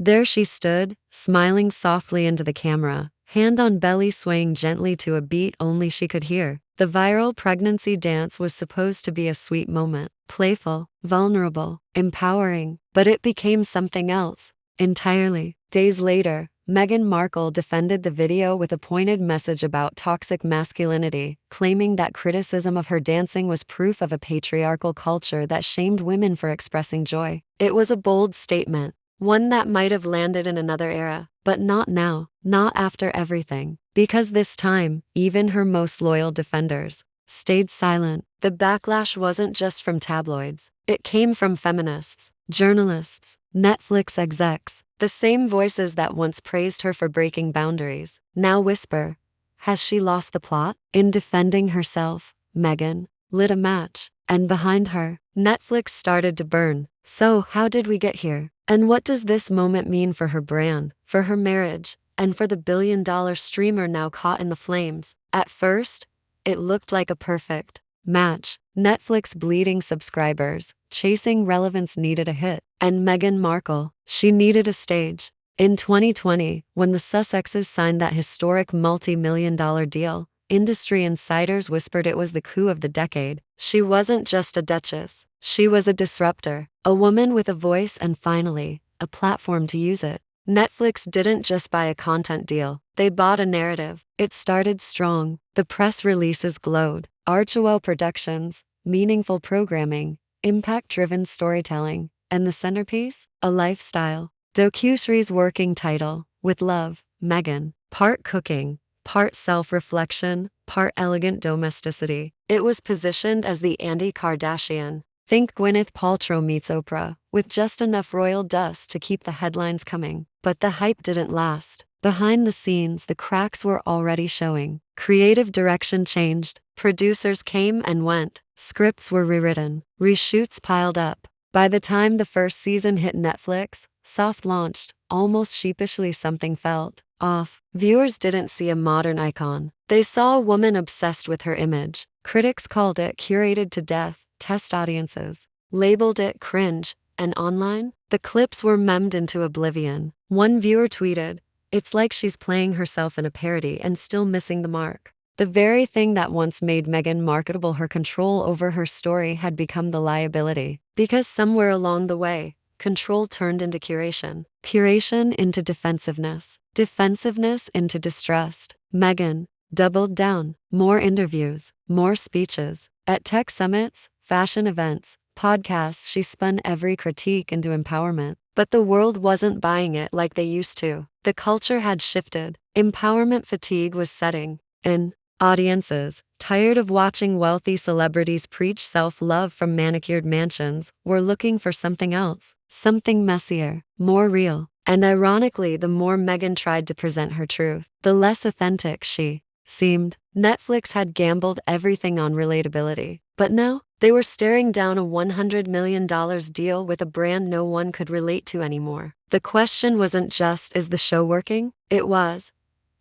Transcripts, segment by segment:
There she stood, smiling softly into the camera, hand on belly swaying gently to a beat only she could hear. The viral pregnancy dance was supposed to be a sweet moment, playful, vulnerable, empowering, but it became something else entirely. Days later, Meghan Markle defended the video with a pointed message about toxic masculinity, claiming that criticism of her dancing was proof of a patriarchal culture that shamed women for expressing joy. It was a bold statement, one that might have landed in another era, but not now, not after everything. Because this time, even her most loyal defenders stayed silent. The backlash wasn't just from tabloids. It came from feminists, journalists, Netflix execs, the same voices that once praised her for breaking boundaries. Now whisper, has she lost the plot? In defending herself, Meghan lit a match, and behind her, Netflix started to burn. So, how did we get here? And what does this moment mean for her brand, for her marriage, and for the billion-dollar streamer now caught in the flames? At first, it looked like a perfect match. Netflix bleeding subscribers, chasing relevance needed a hit. And Meghan Markle, she needed a stage. In 2020, when the Sussexes signed that historic multi-million-dollar deal, industry insiders whispered it was the coup of the decade. She wasn't just a duchess. She was a disruptor, a woman with a voice and finally, a platform to use it. Netflix didn't just buy a content deal, they bought a narrative. It started strong. The press releases glowed. Archewell Productions, meaningful programming, impact-driven storytelling, and the centerpiece, a lifestyle docuseries working title, With Love, Meghan, part cooking, part self-reflection, part elegant domesticity. It was positioned as the anti-Kardashian. Think Gwyneth Paltrow meets Oprah, with just enough royal dust to keep the headlines coming. But the hype didn't last. Behind the scenes, the cracks were already showing. Creative direction changed. Producers came and went. Scripts were rewritten. Reshoots piled up. By the time the first season hit Netflix, soft launched, almost sheepishly something felt off. Viewers didn't see a modern icon. They saw a woman obsessed with her image. Critics called it curated to death. Test audiences labeled it cringe. And online, the clips were memed into oblivion. One viewer tweeted, "It's like she's playing herself in a parody and still missing the mark." The very thing that once made Meghan marketable, her control over her story, had become the liability. Because somewhere along the way, control turned into curation. Curation into defensiveness. Defensiveness into distrust. Meghan doubled down. More interviews, more speeches. At tech summits, fashion events, podcasts, she spun every critique into empowerment. But the world wasn't buying it like they used to. The culture had shifted. Empowerment fatigue was setting in. Audiences, tired of watching wealthy celebrities preach self-love from manicured mansions, were looking for something else. Something messier, more real. And ironically, the more Meghan tried to present her truth, the less authentic she seemed. Netflix had gambled everything on relatability. But now, they were staring down a $100 million deal with a brand no one could relate to anymore. The question wasn't just, is the show working? It was,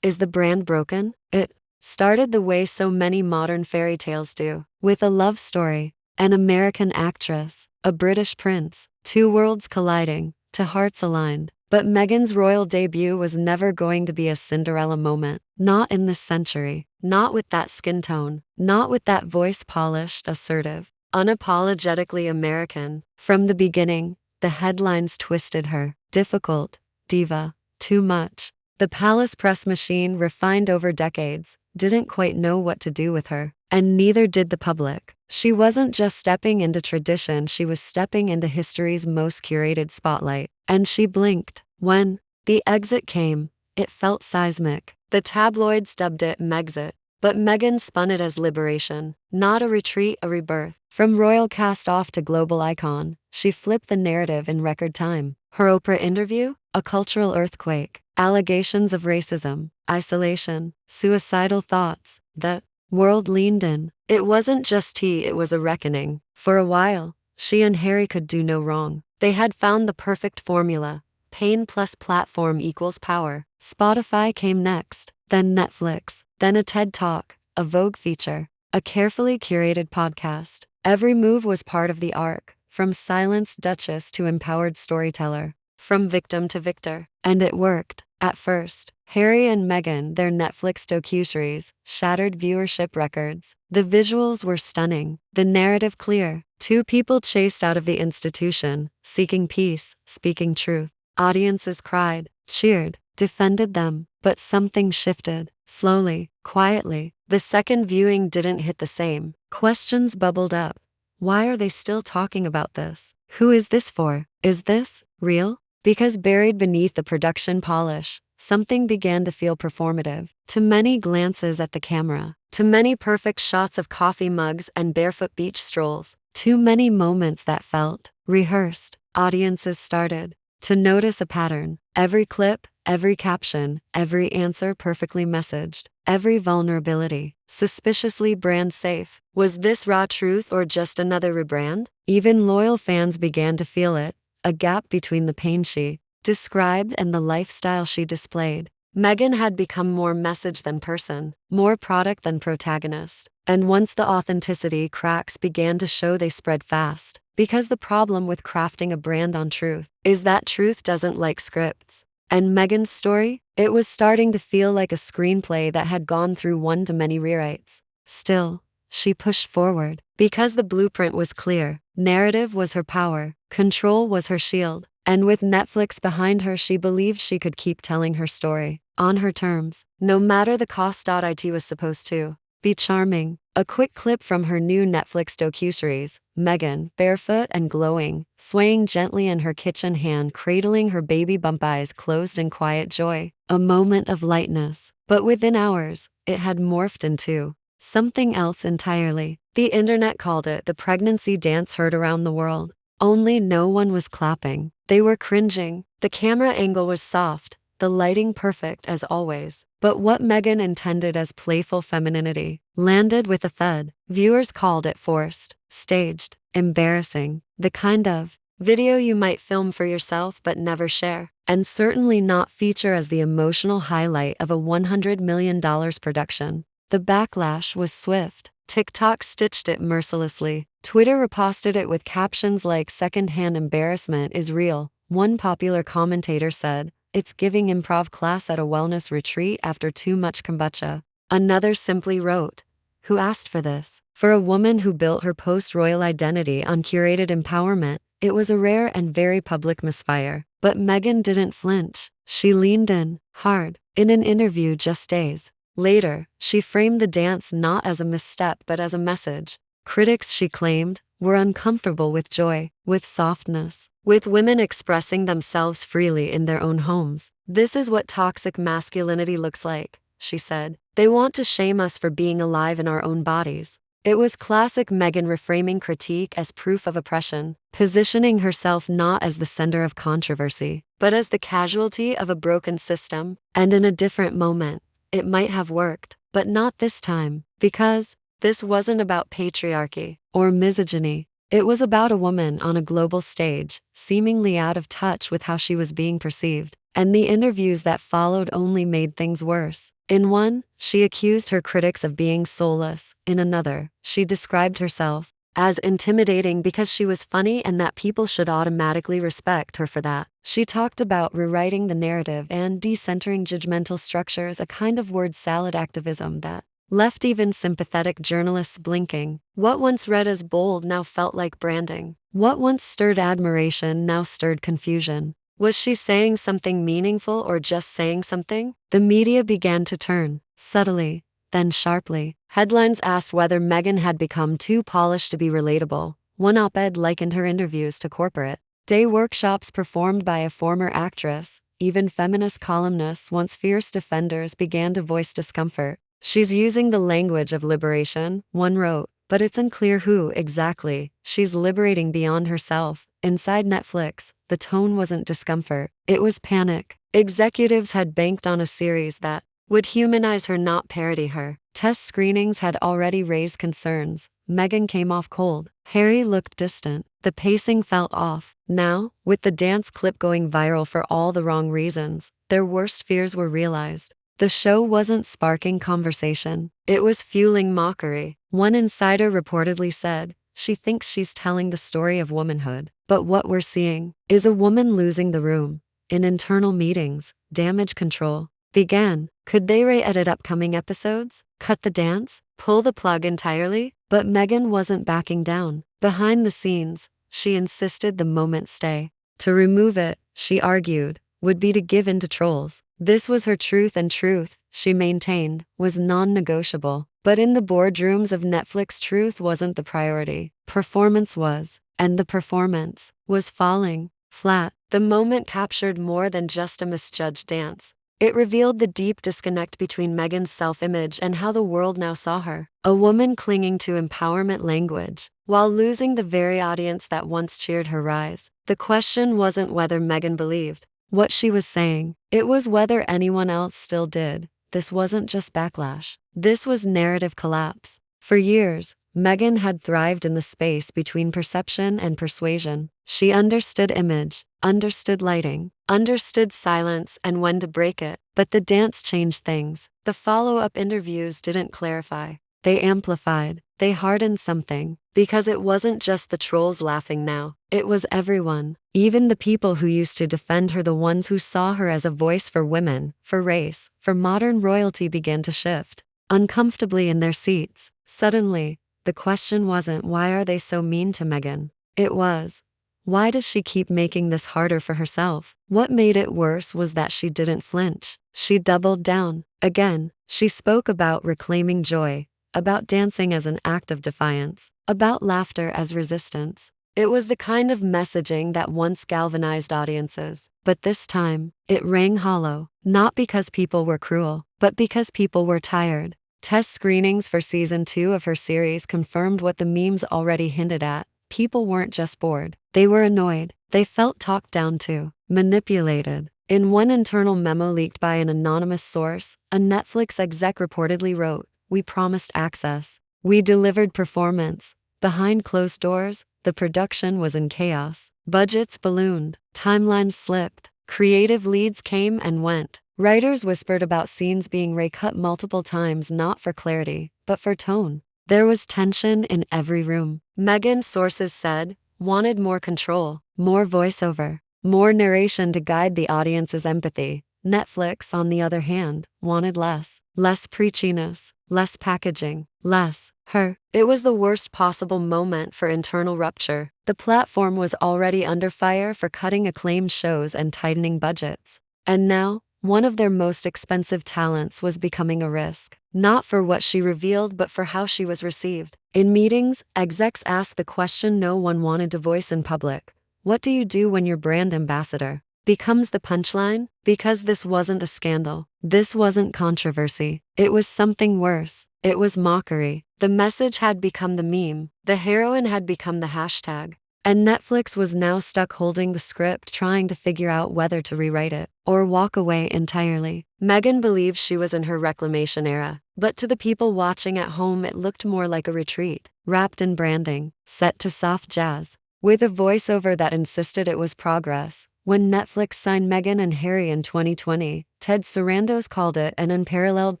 is the brand broken? It started the way so many modern fairy tales do, with a love story, an American actress, a British prince, two worlds colliding, to hearts aligned. But Meghan's royal debut was never going to be a Cinderella moment. Not in this century. Not with that skin tone. Not with that voice polished, assertive, unapologetically American. From the beginning, the headlines twisted her. Difficult, diva, too much. The palace press machine, refined over decades, didn't quite know what to do with her. And neither did the public. She wasn't just stepping into tradition, she was stepping into history's most curated spotlight. And she blinked. When the exit came, it felt seismic. The tabloids dubbed it Megxit, but Meghan spun it as liberation, not a retreat, a rebirth. From royal cast-off to global icon, she flipped the narrative in record time. Her Oprah interview? A cultural earthquake. Allegations of racism, isolation, suicidal thoughts. The world leaned in. It wasn't just tea, it was a reckoning. For a while, she and Harry could do no wrong. They had found the perfect formula. Pain plus platform equals power. Spotify came next, then Netflix, then a TED Talk, a Vogue feature, a carefully curated podcast. Every move was part of the arc, from silenced duchess to empowered storyteller. from victim to victor. And it worked. At first, Harry and Meghan, their Netflix docuseries, shattered viewership records. The visuals were stunning, the narrative clear. Two people chased out of the institution, seeking peace, speaking truth. Audiences cried, cheered, defended them. But something shifted. Slowly, quietly. The second viewing didn't hit the same. Questions bubbled up. Why are they still talking about this? Who is this for? Is this real? Because buried beneath the production polish, something began to feel performative. Too many glances at the camera, too many perfect shots of coffee mugs and barefoot beach strolls, too many moments that felt rehearsed. Audiences started to notice a pattern. Every clip, every caption, every answer perfectly messaged, every vulnerability, suspiciously brand safe. Was this raw truth or just another rebrand? Even loyal fans began to feel it, a gap between the pain she described and the lifestyle she displayed. Meghan had become more message than person, more product than protagonist. And once the authenticity cracks began to show, they spread fast. Because the problem with crafting a brand on truth is that truth doesn't like scripts. And Meghan's story? It was starting to feel like a screenplay that had gone through one-to-many rewrites. Still, she pushed forward. Because the blueprint was clear, narrative was her power, control was her shield. And with Netflix behind her, she believed she could keep telling her story, on her terms, no matter the cost. It was supposed to be charming. A quick clip from her new Netflix docuseries, Meghan, barefoot and glowing, swaying gently in her kitchen, hand cradling her baby bump, eyes closed in quiet joy. A moment of lightness. But within hours, it had morphed into something else entirely. The internet called it the pregnancy dance heard around the world. Only no one was clapping. They were cringing. The camera angle was soft, the lighting perfect as always. But what Meghan intended as playful femininity landed with a thud. Viewers called it forced, staged, embarrassing. The kind of video you might film for yourself but never share. And certainly not feature as the emotional highlight of a $100 million production. The backlash was swift. TikTok stitched it mercilessly. Twitter reposted it with captions like "secondhand embarrassment is real." One popular commentator said, "It's giving improv class at a wellness retreat after too much kombucha." Another simply wrote, "Who asked for this?" For a woman who built her post-royal identity on curated empowerment, it was a rare and very public misfire. But Meghan didn't flinch. She leaned in, hard. In an interview just days later, she framed the dance not as a misstep but as a message. Critics, she claimed, were uncomfortable with joy, with softness, with women expressing themselves freely in their own homes. "This is what toxic masculinity looks like," she said. "They want to shame us for being alive in our own bodies." It was classic Meghan, reframing critique as proof of oppression, positioning herself not as the center of controversy, but as the casualty of a broken system. And in a different moment, it might have worked, but not this time, because this wasn't about patriarchy or misogyny. It was about a woman on a global stage, seemingly out of touch with how she was being perceived. And the interviews that followed only made things worse. In one, she accused her critics of being soulless. In another, she described herself as intimidating because she was funny and that people should automatically respect her for that. She talked about rewriting the narrative and decentering judgmental structures, a kind of word salad activism that left even sympathetic journalists blinking. What once read as bold now felt like branding. What once stirred admiration now stirred confusion. Was she saying something meaningful or just saying something? The media began to turn, subtly, then sharply. Headlines asked whether Meghan had become too polished to be relatable. One op-ed likened her interviews to corporate day workshops performed by a former actress. Even feminist columnists, once fierce defenders, began to voice discomfort. "She's using the language of liberation," one wrote, "but it's unclear who exactly she's liberating beyond herself." Inside Netflix, the tone wasn't discomfort, it was panic. Executives had banked on a series that would humanize her, not parody her. Test screenings had already raised concerns. Meghan came off cold. Harry looked distant. The pacing felt off. Now, with the dance clip going viral for all the wrong reasons, their worst fears were realized. The show wasn't sparking conversation. It was fueling mockery. One insider reportedly said, she thinks she's telling the story of womanhood. But what we're seeing is a woman losing the room. In internal meetings, damage control began. Could they re-edit upcoming episodes? Cut the dance? Pull the plug entirely? But Meghan wasn't backing down. Behind the scenes, she insisted the moment stay. To remove it, she argued, would be to give in to trolls. This was her truth, and truth, she maintained, was non-negotiable. But in the boardrooms of Netflix, truth wasn't the priority. Performance was, and the performance was falling flat. The moment captured more than just a misjudged dance. It revealed the deep disconnect between Meghan's self-image and how the world now saw her. A woman clinging to empowerment language, while losing the very audience that once cheered her rise. The question wasn't whether Meghan believed what she was saying, it was whether anyone else still did. This wasn't just backlash. This was narrative collapse. For years, Meghan had thrived in the space between perception and persuasion. She understood image, understood lighting, understood silence and when to break it. But the dance changed things. The follow-up interviews didn't clarify. They amplified. They hardened something. Because it wasn't just the trolls laughing now. It was everyone. Even the people who used to defend her, the ones who saw her as a voice for women, for race, for modern royalty, began to shift uncomfortably in their seats. Suddenly, the question wasn't why are they so mean to Meghan? It was, why does she keep making this harder for herself? What made it worse was that she didn't flinch. She doubled down. Again, she spoke about reclaiming joy, about dancing as an act of defiance, about laughter as resistance. It was the kind of messaging that once galvanized audiences. But this time, it rang hollow, not because people were cruel, but because people were tired. Test screenings for season 2 of her series confirmed what the memes already hinted at. People weren't just bored. They were annoyed. They felt talked down to, manipulated. In one internal memo leaked by an anonymous source, a Netflix exec reportedly wrote, "We promised access. We delivered performance. Behind closed doors, the production was in chaos. Budgets ballooned. Timelines slipped. Creative leads came and went. Writers whispered about scenes being recut multiple times, not for clarity, but for tone. There was tension in every room." Meghan, sources said, wanted more control, more voiceover, more narration to guide the audience's empathy. Netflix, on the other hand, wanted less. Less preachiness, less packaging, less her. It was the worst possible moment for internal rupture. The platform was already under fire for cutting acclaimed shows and tightening budgets. And now, one of their most expensive talents was becoming a risk. Not for what she revealed, but for how she was received. In meetings, execs asked the question no one wanted to voice in public. What do you do when your brand ambassador becomes the punchline? Because this wasn't a scandal. This wasn't controversy. It was something worse. It was mockery. The message had become the meme. The heroine had become the hashtag. And Netflix was now stuck holding the script, trying to figure out whether to rewrite it or walk away entirely. Meghan believed she was in her reclamation era, but to the people watching at home it looked more like a retreat, wrapped in branding, set to soft jazz, with a voiceover that insisted it was progress. When Netflix signed Meghan and Harry in 2020, Ted Sarandos called it an unparalleled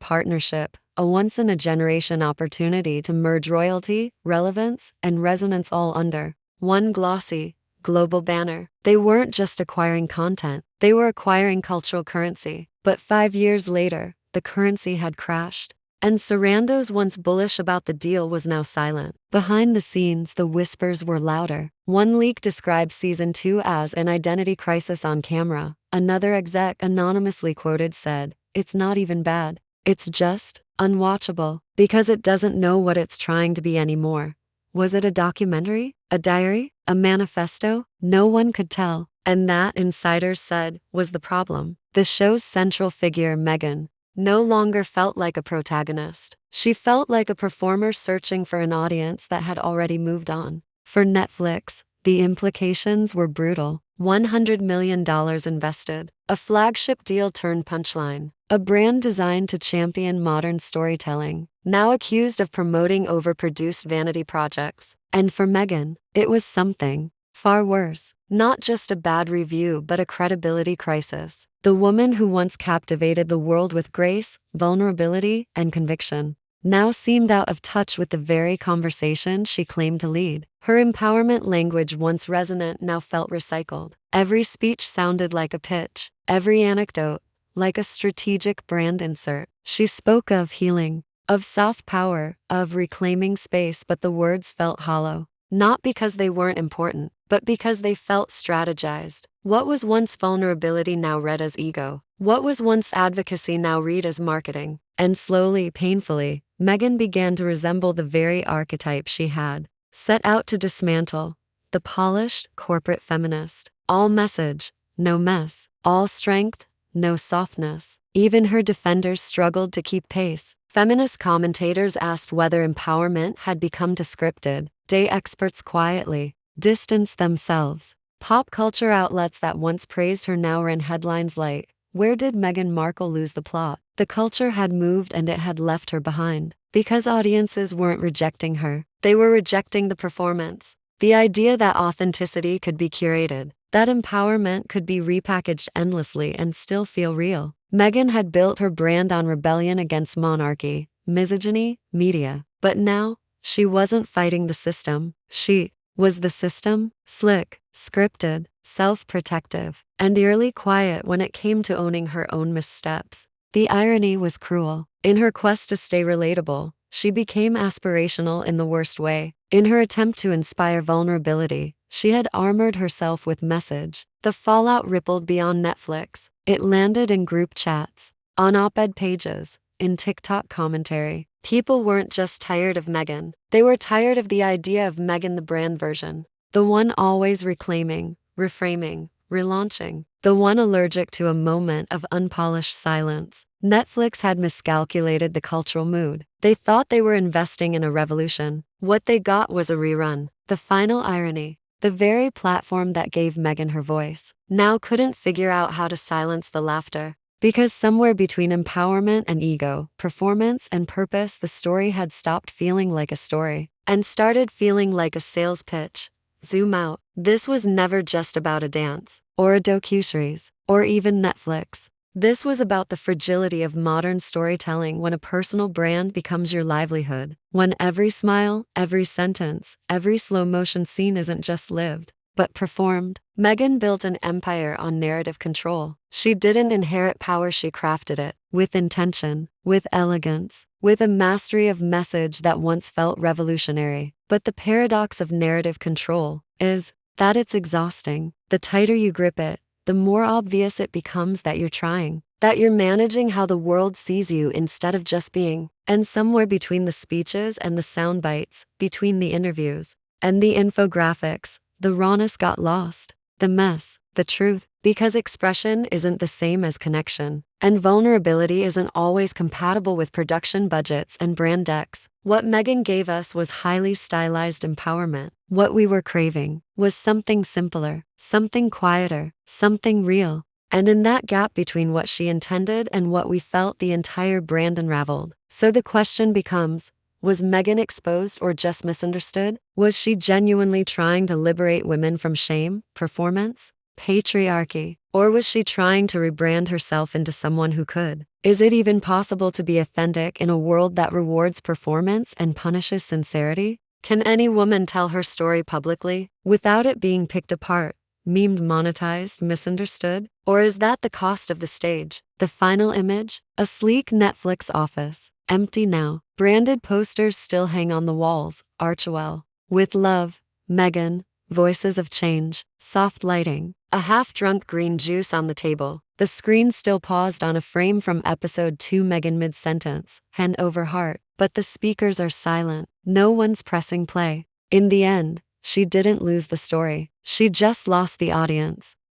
partnership, a once-in-a-generation opportunity to merge royalty, relevance, and resonance all under one glossy, global banner. They weren't just acquiring content, they were acquiring cultural currency. But 5 years later, the currency had crashed. And Sarandos, once bullish about the deal, was now silent. Behind the scenes, the whispers were louder. One leak described season 2 as an identity crisis on camera. Another exec, anonymously quoted, said, "It's not even bad. It's just unwatchable because it doesn't know what it's trying to be anymore." Was it a documentary? A diary? A manifesto? No one could tell. And that, insiders said, was the problem. The show's central figure, Meghan, no longer felt like a protagonist. She felt like a performer searching for an audience that had already moved on. For Netflix, the implications were brutal. $100 million invested. A flagship deal turned punchline. A brand designed to champion modern storytelling, now accused of promoting overproduced vanity projects. And for Meghan, it was something far worse. Not just a bad review, but a credibility crisis. The woman who once captivated the world with grace, vulnerability, and conviction now seemed out of touch with the very conversation she claimed to lead. Her empowerment language, once resonant, now felt recycled. Every speech sounded like a pitch, every anecdote like a strategic brand insert. She spoke of healing, of soft power, of reclaiming space, but the words felt hollow. Not because they weren't important, but because they felt strategized. What was once vulnerability now read as ego. What was once advocacy now read as marketing. And slowly, painfully, Meghan began to resemble the very archetype she had set out to dismantle. The polished, corporate feminist. All message, no mess. All strength, no softness. Even her defenders struggled to keep pace. Feminist commentators asked whether empowerment had become too scripted. Day experts quietly distanced themselves. Pop culture outlets that once praised her now ran headlines like, "Where did Meghan Markle lose the plot?" The culture had moved and it had left her behind. Because audiences weren't rejecting her, they were rejecting the performance. The idea that authenticity could be curated, that empowerment could be repackaged endlessly and still feel real. Meghan had built her brand on rebellion against monarchy, misogyny, media. But now, she wasn't fighting the system. She was the system, slick, scripted, self-protective, and eerily quiet when it came to owning her own missteps. The irony was cruel. In her quest to stay relatable, she became aspirational in the worst way. In her attempt to inspire vulnerability, she had armored herself with message. The fallout rippled beyond Netflix. It landed in group chats, on op-ed pages, in TikTok commentary. People weren't just tired of Meghan. They were tired of the idea of Meghan the brand version. The one always reclaiming, reframing, relaunching. The one allergic to a moment of unpolished silence. Netflix had miscalculated the cultural mood. They thought they were investing in a revolution. What they got was a rerun. The final irony. The very platform that gave Meghan her voice now couldn't figure out how to silence the laughter. Because somewhere between empowerment and ego, performance and purpose, the story had stopped feeling like a story and started feeling like a sales pitch. Zoom out. This was never just about a dance, or a docuseries, or even Netflix. This was about the fragility of modern storytelling when a personal brand becomes your livelihood. When every smile, every sentence, every slow-motion scene isn't just lived, but performed. Meghan built an empire on narrative control. She didn't inherit power, she crafted it. With intention, with elegance, with a mastery of message that once felt revolutionary. But the paradox of narrative control is that it's exhausting. The tighter you grip it, the more obvious it becomes that you're trying, that you're managing how the world sees you instead of just being. And somewhere between the speeches and the sound bites, between the interviews and the infographics, the rawness got lost. The mess, the truth, because expression isn't the same as connection, and vulnerability isn't always compatible with production budgets and brand decks. What Meghan gave us was highly stylized empowerment. What we were craving was something simpler, something quieter, something real. And in that gap between what she intended and what we felt, the entire brand unraveled. So the question becomes, was Meghan exposed or just misunderstood? Was she genuinely trying to liberate women from shame, performance, patriarchy? Or was she trying to rebrand herself into someone who could? Is it even possible to be authentic in a world that rewards performance and punishes sincerity? Can any woman tell her story publicly, without it being picked apart, memed, monetized, misunderstood? Or is that the cost of the stage? The final image? A sleek Netflix office, empty now. Branded posters still hang on the walls. Archewell. With love, Meghan. Voices of change. Soft lighting. A half-drunk green juice on the table. The screen still paused on a frame from episode 2. Meghan mid-sentence. Hand over heart. But the speakers are silent. No one's pressing play. In the end, she didn't lose the story. She just lost the audience.